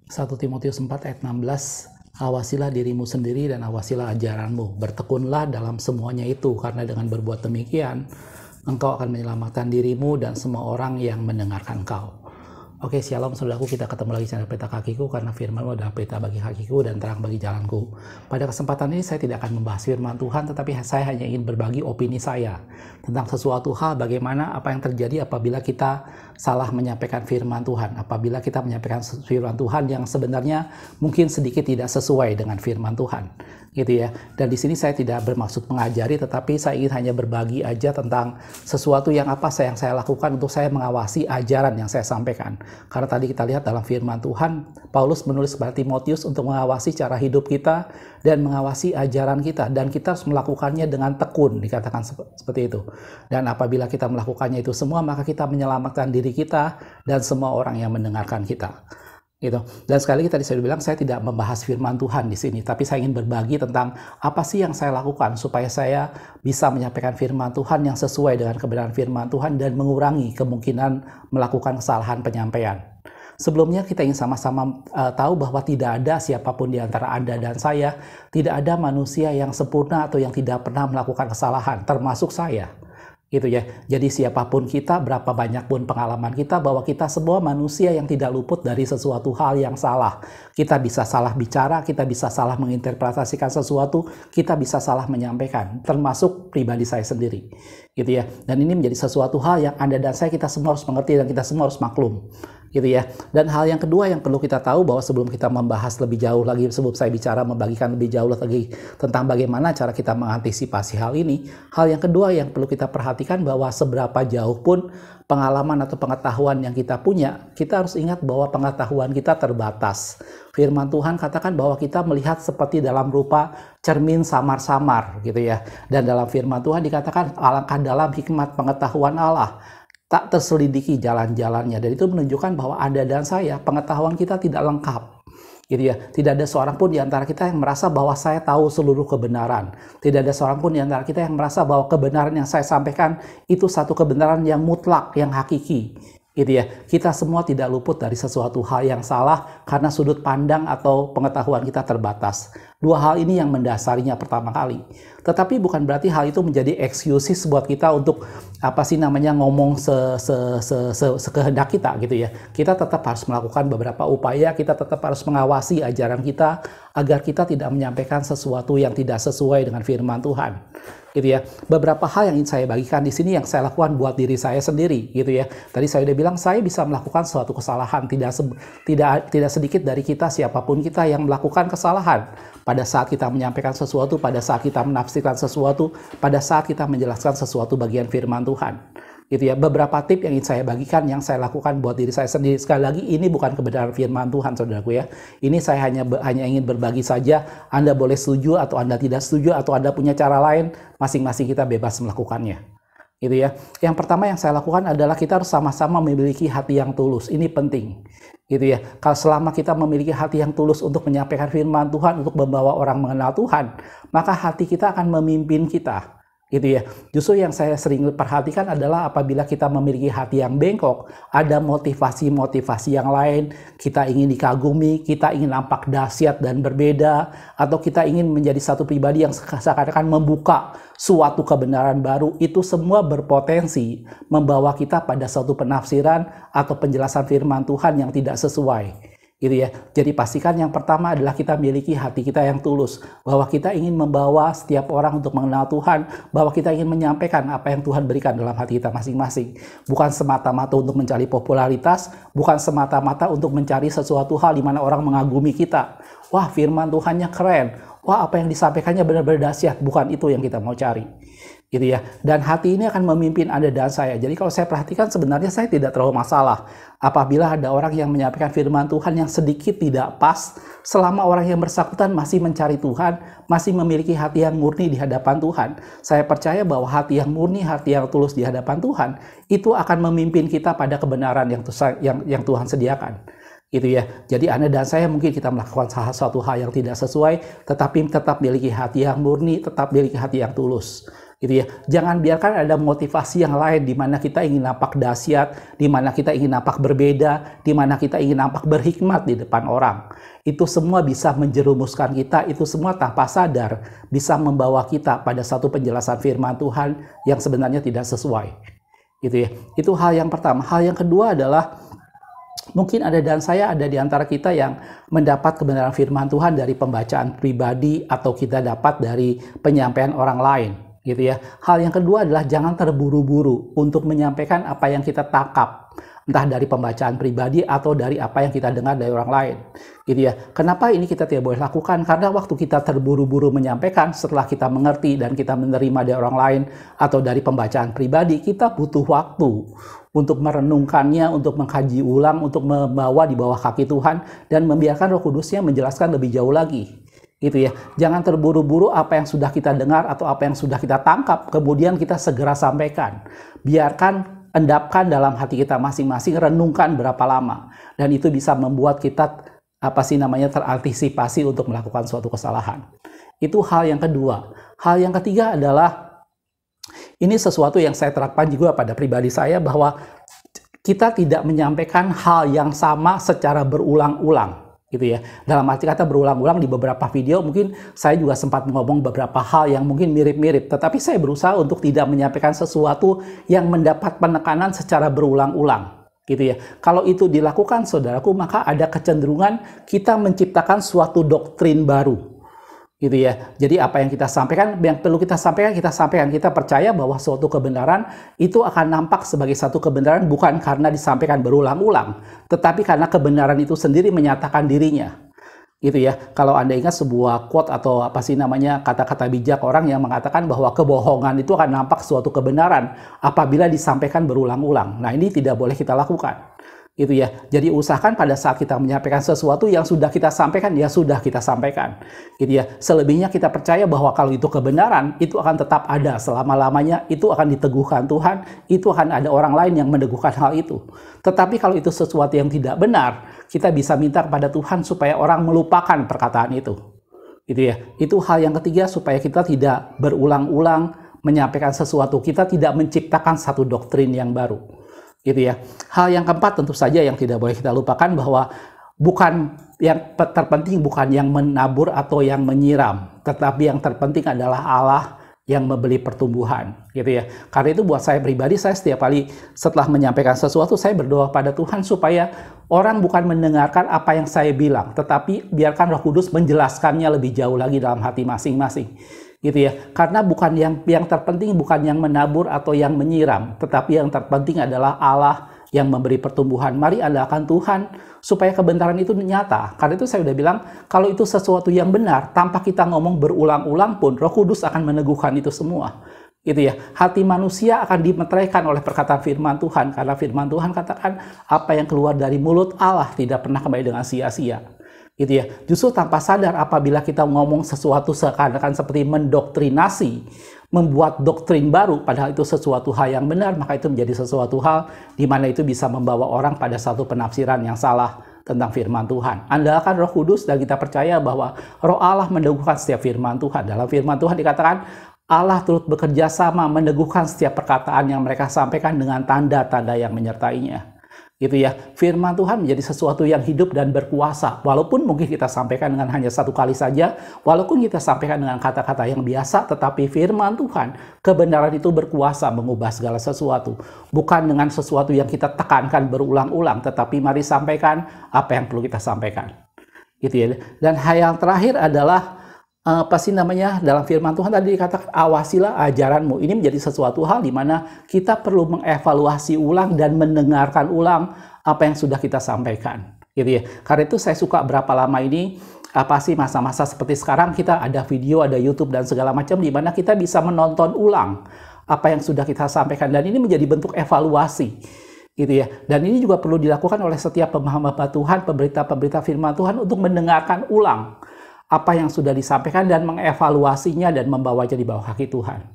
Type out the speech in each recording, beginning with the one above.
1 Timotius 4 ayat 16, awasilah dirimu sendiri dan awasilah ajaranmu. Bertekunlah dalam semuanya itu, karena dengan berbuat demikian, engkau akan menyelamatkan dirimu dan semua orang yang mendengarkan engkau. Oke, shalom saudaraku, kita ketemu lagi channel Pelita Kakiku, karena firman-Mu adalah pelita bagi kakiku dan terang bagi jalanku. Pada kesempatan ini saya tidak akan membahas firman Tuhan, tetapi saya hanya ingin berbagi opini saya tentang sesuatu hal, bagaimana apa yang terjadi apabila kita salah menyampaikan firman Tuhan, apabila kita menyampaikan firman Tuhan yang sebenarnya mungkin sedikit tidak sesuai dengan firman Tuhan, gitu ya. Dan di sini saya tidak bermaksud mengajari, tetapi saya ingin hanya berbagi aja tentang sesuatu yang saya lakukan untuk saya mengawasi ajaran yang saya sampaikan. Karena tadi kita lihat dalam firman Tuhan, Paulus menulis kepada Timotius untuk mengawasi cara hidup kita dan mengawasi ajaran kita, dan kita harus melakukannya dengan tekun, dikatakan seperti itu. Dan apabila kita melakukannya itu semua, maka kita menyelamatkan diri kita dan semua orang yang mendengarkan kita. Gitu. Dan sekali lagi tadi saya bilang saya tidak membahas firman Tuhan di sini, tapi saya ingin berbagi tentang apa sih yang saya lakukan supaya saya bisa menyampaikan firman Tuhan yang sesuai dengan kebenaran firman Tuhan dan mengurangi kemungkinan melakukan kesalahan penyampaian. Sebelumnya kita ingin sama-sama tahu bahwa tidak ada siapapun di antara Anda dan saya, tidak ada manusia yang sempurna atau yang tidak pernah melakukan kesalahan, termasuk saya. Gitu ya. Jadi siapapun kita, berapa banyak pun pengalaman kita, bahwa kita semua manusia yang tidak luput dari sesuatu hal yang salah. Kita bisa salah bicara, kita bisa salah menginterpretasikan sesuatu, kita bisa salah menyampaikan, termasuk pribadi saya sendiri. Gitu ya. Dan ini menjadi sesuatu hal yang Anda dan saya, kita semua harus mengerti dan kita semua harus maklum. Gitu ya. Dan hal yang kedua yang perlu kita tahu, bahwa sebelum kita membahas lebih jauh lagi, sebelum saya bicara membagikan lebih jauh lagi tentang bagaimana cara kita mengantisipasi hal ini, hal yang kedua yang perlu kita perhatikan bahwa seberapa jauh pun pengalaman atau pengetahuan yang kita punya, kita harus ingat bahwa pengetahuan kita terbatas. Firman Tuhan katakan bahwa kita melihat seperti dalam rupa cermin samar-samar, gitu ya. Dan dalam firman Tuhan dikatakan alangkah dalam hikmat pengetahuan Allah, tak terselidiki jalan-jalannya. Dan itu menunjukkan bahwa Anda dan saya, pengetahuan kita tidak lengkap. Gitu ya. Tidak ada seorang pun di antara kita yang merasa bahwa saya tahu seluruh kebenaran. Tidak ada seorang pun di antara kita yang merasa bahwa kebenaran yang saya sampaikan itu satu kebenaran yang mutlak, yang hakiki. Gitu ya. Kita semua tidak luput dari sesuatu hal yang salah karena sudut pandang atau pengetahuan kita terbatas. Dua hal ini yang mendasarinya pertama kali. Tetapi bukan berarti hal itu menjadi excuses buat kita untuk ngomong sekehendak kita, gitu ya. Kita tetap harus melakukan beberapa upaya, kita tetap harus mengawasi ajaran kita agar kita tidak menyampaikan sesuatu yang tidak sesuai dengan firman Tuhan. Gitu ya. Beberapa hal yang ingin saya bagikan di sini yang saya lakukan buat diri saya sendiri, gitu ya. Tadi saya udah bilang saya bisa melakukan suatu kesalahan, tidak sedikit dari kita, siapapun kita yang melakukan kesalahan pada saat kita menyampaikan sesuatu, pada saat kita menafsirkan sesuatu, pada saat kita menjelaskan sesuatu bagian firman Tuhan. Gitu ya. Beberapa tip yang ingin saya bagikan, yang saya lakukan buat diri saya sendiri. Sekali lagi, ini bukan kebenaran firman Tuhan, saudaraku ya. Ini saya hanya ingin berbagi saja. Anda boleh setuju atau Anda tidak setuju, atau Anda punya cara lain, masing-masing kita bebas melakukannya. Gitu ya. Yang pertama yang saya lakukan adalah kita harus sama-sama memiliki hati yang tulus. Ini penting. Gitu ya. Kalau selama kita memiliki hati yang tulus untuk menyampaikan firman Tuhan, untuk membawa orang mengenal Tuhan, maka hati kita akan memimpin kita. Gitu ya. Justru yang saya sering perhatikan adalah apabila kita memiliki hati yang bengkok, ada motivasi-motivasi yang lain, kita ingin dikagumi, kita ingin nampak dahsyat dan berbeda, atau kita ingin menjadi satu pribadi yang seakan-akan membuka suatu kebenaran baru, itu semua berpotensi membawa kita pada suatu penafsiran atau penjelasan firman Tuhan yang tidak sesuai. Gitu ya. Jadi pastikan yang pertama adalah kita miliki hati kita yang tulus, bahwa kita ingin membawa setiap orang untuk mengenal Tuhan, bahwa kita ingin menyampaikan apa yang Tuhan berikan dalam hati kita masing-masing. Bukan semata-mata untuk mencari popularitas, bukan semata-mata untuk mencari sesuatu hal di mana orang mengagumi kita. Wah, firman Tuhannya keren. Wah, apa yang disampaikannya benar-benar dahsyat. Bukan itu yang kita mau cari. Gitu ya. Dan hati ini akan memimpin Anda dan saya. Jadi kalau saya perhatikan, sebenarnya saya tidak terlalu masalah apabila ada orang yang menyampaikan firman Tuhan yang sedikit tidak pas, selama orang yang bersangkutan masih mencari Tuhan, masih memiliki hati yang murni di hadapan Tuhan. Saya percaya bahwa hati yang murni, hati yang tulus di hadapan Tuhan, itu akan memimpin kita pada kebenaran yang Tuhan sediakan. Gitu ya. Jadi Anda dan saya mungkin kita melakukan suatu hal yang tidak sesuai, tetapi tetap memiliki hati yang murni, tetap memiliki hati yang tulus. gitu ya. Jangan biarkan ada motivasi yang lain di mana kita ingin nampak dahsyat, di mana kita ingin nampak berbeda, di mana kita ingin nampak berhikmat di depan orang. Itu semua bisa menjerumuskan kita, itu semua tanpa sadar bisa membawa kita pada satu penjelasan firman Tuhan yang sebenarnya tidak sesuai. Gitu ya. Itu hal yang pertama. Hal yang kedua adalah mungkin ada di antara kita yang mendapat kebenaran firman Tuhan dari pembacaan pribadi atau kita dapat dari penyampaian orang lain. Gitu ya. Hal yang kedua adalah jangan terburu-buru untuk menyampaikan apa yang kita tangkap, entah dari pembacaan pribadi atau dari apa yang kita dengar dari orang lain. Gitu ya. Kenapa ini kita tidak boleh lakukan? Karena waktu kita terburu-buru menyampaikan setelah kita mengerti dan kita menerima dari orang lain atau dari pembacaan pribadi, kita butuh waktu untuk merenungkannya, untuk mengkaji ulang, untuk membawa di bawah kaki Tuhan dan membiarkan Roh Kudusnya menjelaskan lebih jauh lagi. Gitu ya. Jangan terburu-buru apa yang sudah kita dengar atau apa yang sudah kita tangkap kemudian kita segera sampaikan. Biarkan, endapkan dalam hati kita masing-masing, renungkan berapa lama, dan itu bisa membuat kita terantisipasi untuk melakukan suatu kesalahan. Itu hal yang kedua. Hal yang ketiga adalah ini sesuatu yang saya terapkan juga pada pribadi saya, bahwa kita tidak menyampaikan hal yang sama secara berulang-ulang. Gitu ya. Dalam arti kata berulang-ulang, di beberapa video mungkin saya juga sempat ngomong beberapa hal yang mungkin mirip-mirip, tetapi saya berusaha untuk tidak menyampaikan sesuatu yang mendapat penekanan secara berulang-ulang. Gitu ya. Kalau itu dilakukan, saudaraku, maka ada kecenderungan kita menciptakan suatu doktrin baru. Gitu ya. Jadi apa yang kita sampaikan, yang perlu kita sampaikan, kita sampaikan. Kita percaya bahwa suatu kebenaran itu akan nampak sebagai satu kebenaran bukan karena disampaikan berulang-ulang, tetapi karena kebenaran itu sendiri menyatakan dirinya. Gitu ya. Kalau Anda ingat sebuah quote atau kata-kata bijak orang yang mengatakan bahwa kebohongan itu akan nampak suatu kebenaran apabila disampaikan berulang-ulang. Nah, ini tidak boleh kita lakukan. Gitu ya. Jadi usahakan pada saat kita menyampaikan sesuatu yang sudah kita sampaikan, ya sudah kita sampaikan. Gitu ya. Selebihnya kita percaya bahwa kalau itu kebenaran, itu akan tetap ada selama-lamanya, itu akan diteguhkan Tuhan, itu akan ada orang lain yang meneguhkan hal itu. Tetapi kalau itu sesuatu yang tidak benar, kita bisa minta kepada Tuhan supaya orang melupakan perkataan itu. Gitu ya. Itu hal yang ketiga, supaya kita tidak berulang-ulang menyampaikan sesuatu, kita tidak menciptakan satu doktrin yang baru. Gitu ya. Hal yang keempat tentu saja yang tidak boleh kita lupakan, bahwa bukan yang terpenting bukan yang menabur atau yang menyiram, tetapi yang terpenting adalah Allah yang memberi pertumbuhan, gitu ya. Karena itu buat saya pribadi, saya setiap kali setelah menyampaikan sesuatu, saya berdoa pada Tuhan supaya orang bukan mendengarkan apa yang saya bilang, tetapi biarkan Roh Kudus menjelaskannya lebih jauh lagi dalam hati masing-masing. Gitu ya. Karena bukan yang terpenting bukan yang menabur atau yang menyiram, tetapi yang terpenting adalah Allah yang memberi pertumbuhan. Mari andalkan Tuhan supaya kebenaran itu nyata. Karena itu saya udah bilang, kalau itu sesuatu yang benar, tanpa kita ngomong berulang-ulang pun, Roh Kudus akan meneguhkan itu semua. Gitu ya. Hati manusia akan dimeteraikan oleh perkataan firman Tuhan, karena firman Tuhan katakan apa yang keluar dari mulut Allah tidak pernah kembali dengan sia-sia. Gitu ya. Justru tanpa sadar apabila kita ngomong sesuatu seakan-akan seperti mendoktrinasi, membuat doktrin baru, padahal itu sesuatu hal yang benar, maka itu menjadi sesuatu hal di mana itu bisa membawa orang pada satu penafsiran yang salah tentang firman Tuhan. Andalkan Roh Kudus dan kita percaya bahwa Roh Allah meneguhkan setiap firman Tuhan. Dalam firman Tuhan dikatakan Allah turut bekerja sama meneguhkan setiap perkataan yang mereka sampaikan dengan tanda-tanda yang menyertainya. Gitu ya. Firman Tuhan menjadi sesuatu yang hidup dan berkuasa. Walaupun mungkin kita sampaikan dengan hanya satu kali saja, walaupun kita sampaikan dengan kata-kata yang biasa, tetapi firman Tuhan, kebenaran itu berkuasa mengubah segala sesuatu. Bukan dengan sesuatu yang kita tekankan berulang-ulang, tetapi mari sampaikan apa yang perlu kita sampaikan. Gitu ya. Dan hal yang terakhir adalah dalam firman Tuhan tadi dikatakan awasilah ajaranmu. Ini menjadi sesuatu hal di mana kita perlu mengevaluasi ulang dan mendengarkan ulang apa yang sudah kita sampaikan. Gitu ya. Karena itu saya suka berapa lama ini masa-masa seperti sekarang kita ada video, ada YouTube dan segala macam di mana kita bisa menonton ulang apa yang sudah kita sampaikan, dan ini menjadi bentuk evaluasi. Gitu ya. Dan ini juga perlu dilakukan oleh setiap pemaham-pemaham Tuhan, pemberita-pemberita firman Tuhan untuk mendengarkan ulang apa yang sudah disampaikan dan mengevaluasinya dan membawanya di bawah kaki Tuhan.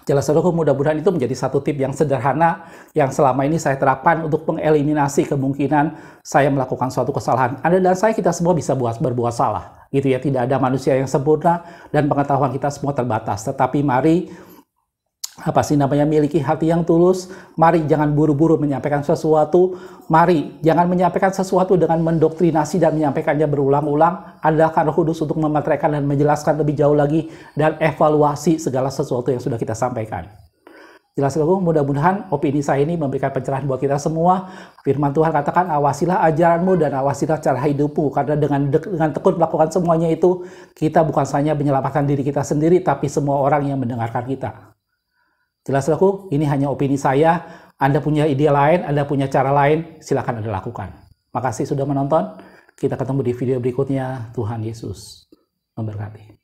Jelas saudaraku, mudah-mudahan itu menjadi satu tip yang sederhana yang selama ini saya terapkan untuk mengeliminasi kemungkinan saya melakukan suatu kesalahan. Anda dan saya, kita semua bisa berbuat salah. Gitu ya, tidak ada manusia yang sempurna dan pengetahuan kita semua terbatas. Tetapi mari miliki hati yang tulus. Mari jangan buru-buru menyampaikan sesuatu. Mari jangan menyampaikan sesuatu dengan mendoktrinasi dan menyampaikannya berulang-ulang. Andalkan Roh Kudus untuk memeteraikan dan menjelaskan lebih jauh lagi dan evaluasi segala sesuatu yang sudah kita sampaikan. Jelas saudaraku, mudah-mudahan opini saya ini memberikan pencerahan buat kita semua. Firman Tuhan katakan, awasilah ajaranmu dan awasilah cara hidupmu. Karena dengan tekun melakukan semuanya itu, kita bukan hanya menyelamatkan diri kita sendiri, tapi semua orang yang mendengarkan kita. Jelas saudaraku, ini hanya opini saya. Anda punya ide lain, Anda punya cara lain, silakan Anda lakukan. Makasih sudah menonton. Kita ketemu di video berikutnya. Tuhan Yesus memberkati.